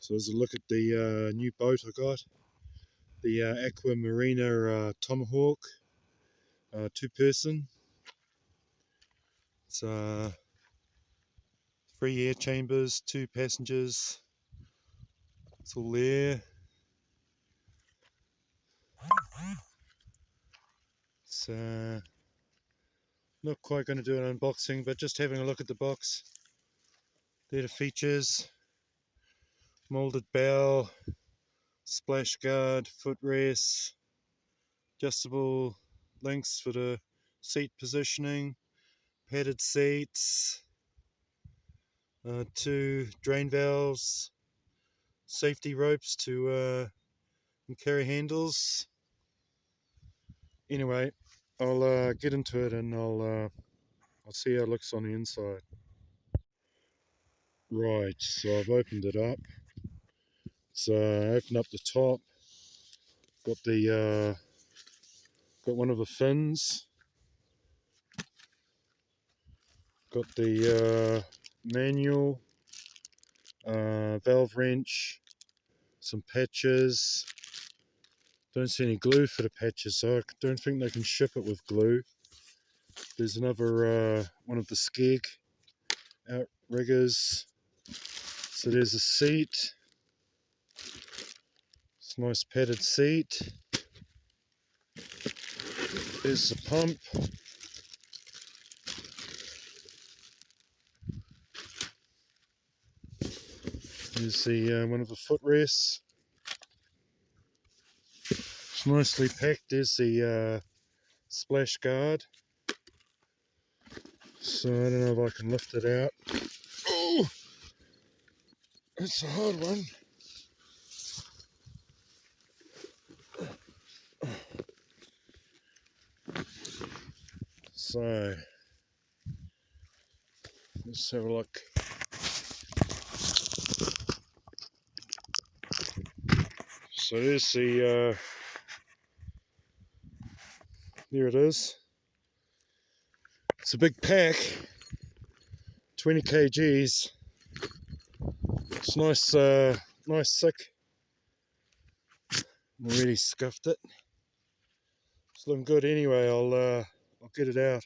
So there's a look at the new boat I got, the aqua marina tomahawk, 2-person. It's 3 air chambers, 2 passengers. It's all there. It's not quite going to do an unboxing, but just having a look at the box. There are the features: molded bow, splash guard, footrest, adjustable links for the seat positioning, padded seats, 2 drain valves, safety ropes to carry handles. Anyway, I'll get into it and I'll see how it looks on the inside. Right, so I've opened it up. So open up the top. Got one of the fins. Got the manual, valve wrench, some patches. Don't see any glue for the patches, so I don't think they can ship it with glue. There's another one of the skeg outriggers. So there's a seat. It's a nice padded seat. There's the pump. There's the one of the footrests. It's nicely packed. There's the splash guard. So I don't know if I can lift it out. Oh, it's a hard one. So let's have a look. So there's the there it is. It's a big pack, 20 kgs. It's nice, nice thick. I really scuffed it. It's looking good anyway. I'll get it out.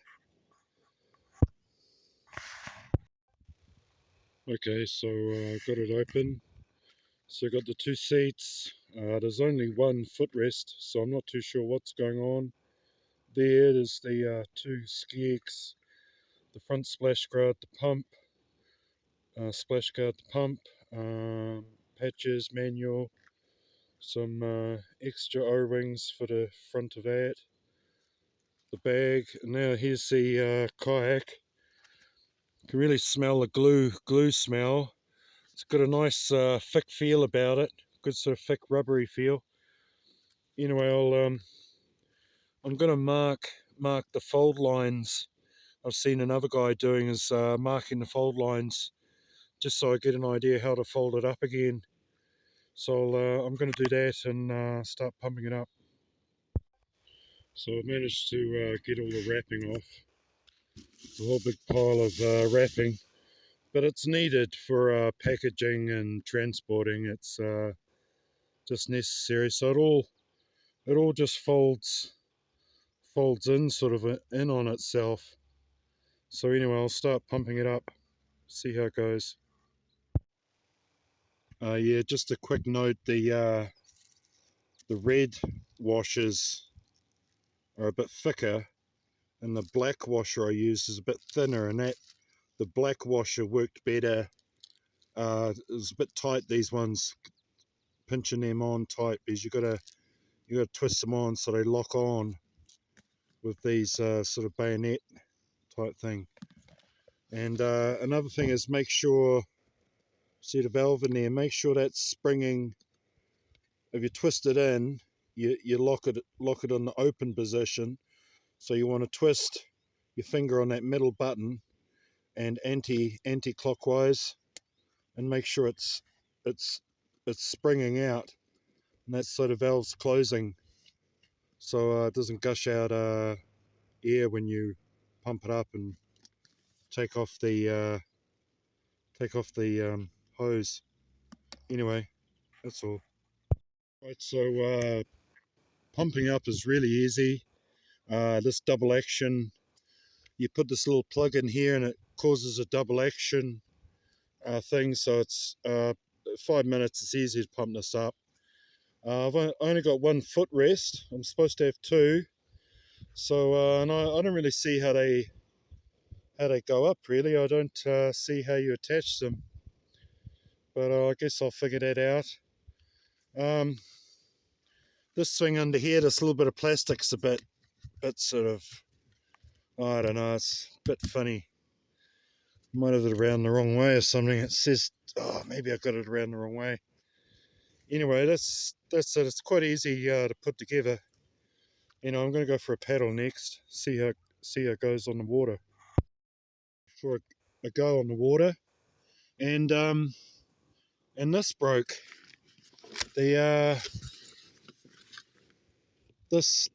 Okay, so got it open. So got the 2 seats. There's only one footrest, so I'm not too sure what's going on. There's the 2 skegs, the front splash guard, the pump, splash guard, the pump, patches, manual, some extra O-rings for the front of that, the bag. And now here's the kayak. You can really smell the glue smell. It's got a nice thick feel about it, good sort of thick rubbery feel. Anyway, I'm going to mark the fold lines. I've seen another guy doing is marking the fold lines, just so I get an idea how to fold it up again. So I'm going to do that and start pumping it up. So I've managed to get all the wrapping off. It's a whole big pile of wrapping, but it's needed for packaging and transporting. It's just necessary. So it all just folds in sort of in on itself. So anyway, I'll start pumping it up, see how it goes. Yeah, just a quick note: the red washers are a bit thicker, and the black washer I used is a bit thinner. And the black washer worked better. It was a bit tight. These ones, pinching them on tight, because you gotta twist them on so they lock on with these sort of bayonet type thing. And another thing is, make sure, see the valve in there, make sure that's springing. If you twist it in, you lock it in the open position. So you want to twist your finger on that middle button and anti-clockwise, and make sure it's springing out, and that's so the valve's closing, so it doesn't gush out air when you pump it up and take off the hose. Anyway, That's all. Right, so pumping up is really easy. This double action, you put this little plug in here and it causes a double action thing, so it's 5 minutes. It's easy to pump this up. I've only got 1 foot rest. I'm supposed to have 2, so and I don't really see how they go up really. I don't see how you attach them, but I guess I'll figure that out. This thing under here, this little bit of plastic's a bit sort of, I don't know, it's a bit funny. Might have it around the wrong way or something. It says, oh, maybe I got it around the wrong way. Anyway, that's it. It's quite easy to put together. I'm going to go for a paddle next. See how it goes on the water. For a go on the water, and this broke. The this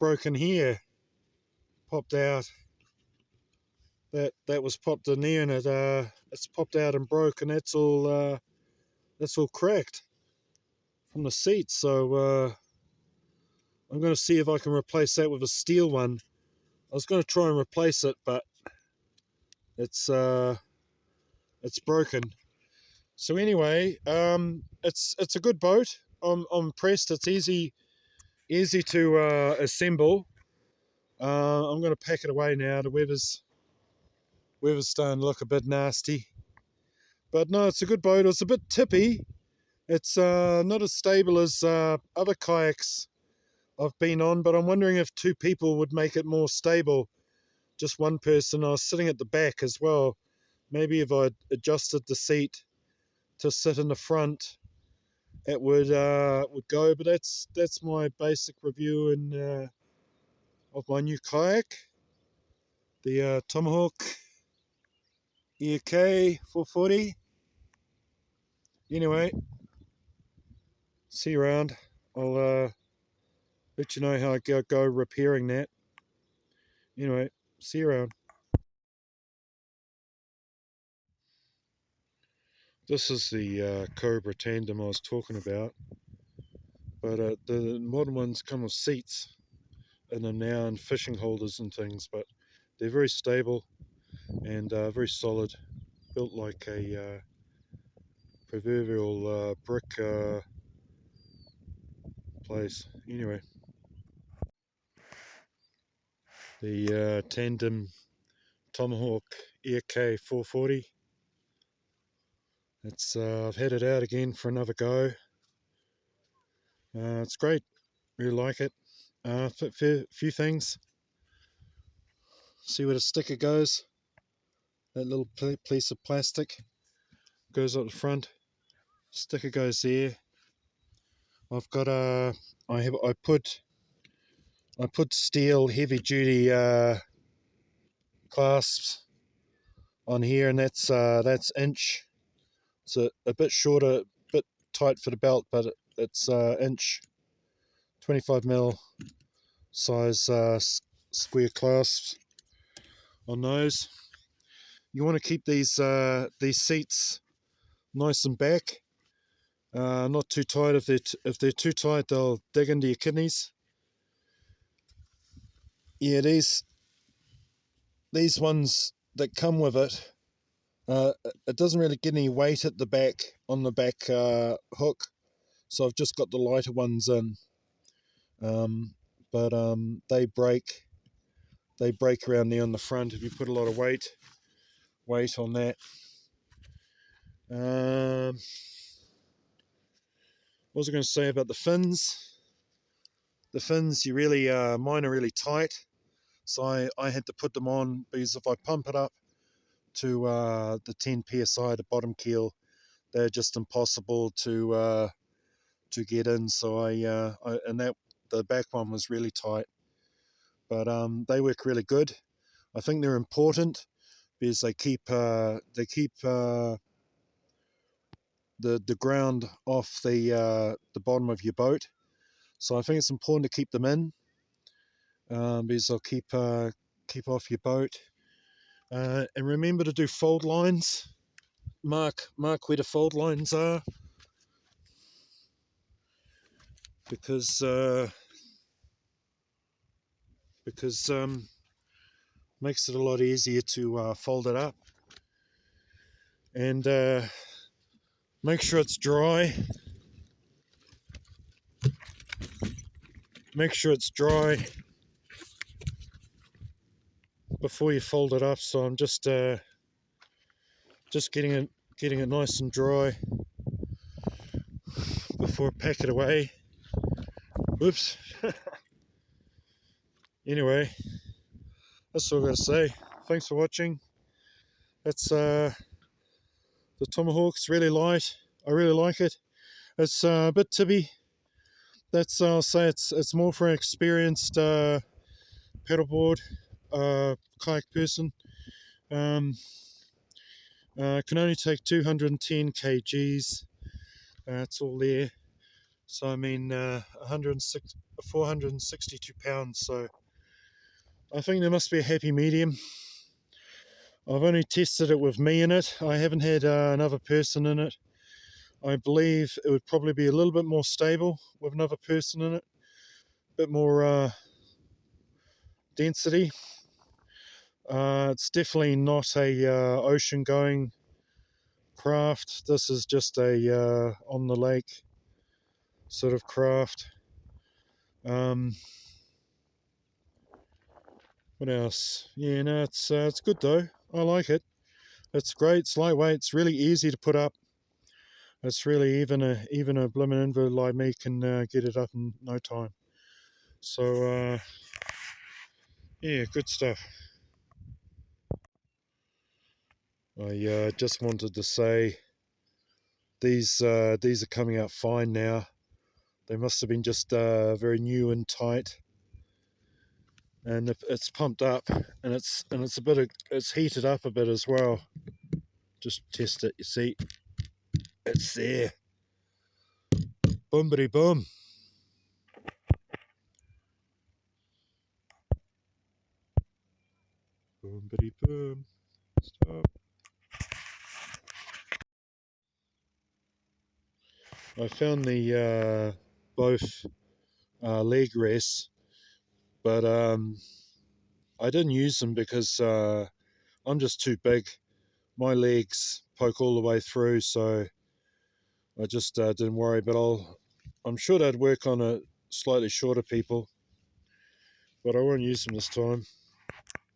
broken here popped out. That was popped in there, and it's popped out and broke, and that's all cracked from the seat. So I'm going to see if I can replace that with a steel one. I was going to try and replace it, but it's broken. So anyway, it's a good boat. I'm impressed. It's easy to assemble. I'm going to pack it away now. The weather's starting to look a bit nasty, but no, it's a good boat. It's a bit tippy. It's not as stable as other kayaks I've been on, but I'm wondering if 2 people would make it more stable. Just one person. I was sitting at the back as well. Maybe if I adjusted the seat to sit in the front, it would go. But that's my basic review of my new kayak, the Tomahawk EK 440. Anyway, see you around. I'll let you know how I go repairing that. Anyway, see you around. This is the Cobra tandem I was talking about, but the modern ones come with seats in them now and fishing holders and things, but they're very stable and very solid, built like a proverbial brick place. Anyway, the tandem Tomahawk EK 440. I've had it out again for another go. It's great, really like it. Few things. See where the sticker goes. That little piece of plastic goes up the front. Sticker goes there. I've got I put steel heavy duty clasps on here, and that's inch. It's a bit shorter, bit tight for the belt, but it's inch 25mm size square clasps on those. You want to keep these seats nice and back, not too tight. If they're too tight, they'll dig into your kidneys. Yeah, these ones that come with it, it doesn't really get any weight at the back on the back hook, so I've just got the lighter ones in. But they break around there on the front if you put a lot of weight on that. What was I going to say about the fins? The fins, you really mine are really tight, so I had to put them on, because if I pump it up to the 10 psi, the bottom keel, they're just impossible to get in. So and the back one was really tight, but they work really good. I think they're important because they keep the ground off the bottom of your boat. So I think it's important to keep them in, because they'll keep off your boat. And remember to do fold lines. Mark where the fold lines are. because makes it a lot easier to fold it up, and make sure it's dry. Make sure it's dry before you fold it up. So I'm just getting it nice and dry before I pack it away. Oops. Anyway, that's all I gotta say. Thanks for watching. That's the Tomahawk's really light. I really like it. It's a bit tippy. That's I'll say it's more for an experienced paddleboard kayak person. Can only take 210 kgs. It's all there. So I mean 462 pounds. So I think there must be a happy medium. I've only tested it with me in it. I haven't had another person in it. I believe it would probably be a little bit more stable with another person in it. A bit more density. It's definitely not a ocean-going craft. This is just a on the lake sort of craft. What else? Yeah, no, it's good though. I like it. It's great. It's lightweight. It's really easy to put up. It's really even a blooming invalid like me can get it up in no time. So yeah, good stuff. I just wanted to say these are coming out fine now. They must have been just very new and tight, and it's pumped up, and it's a bit of, it's heated up a bit as well. Just test it. You see, it's there. Boom, bitty boom. Boom, bitty boom. Stop. I found the both leg rests, but I didn't use them because I'm just too big. My legs poke all the way through, so I just didn't worry. But I'm sure they'd work on a slightly shorter people, but I won't use them this time.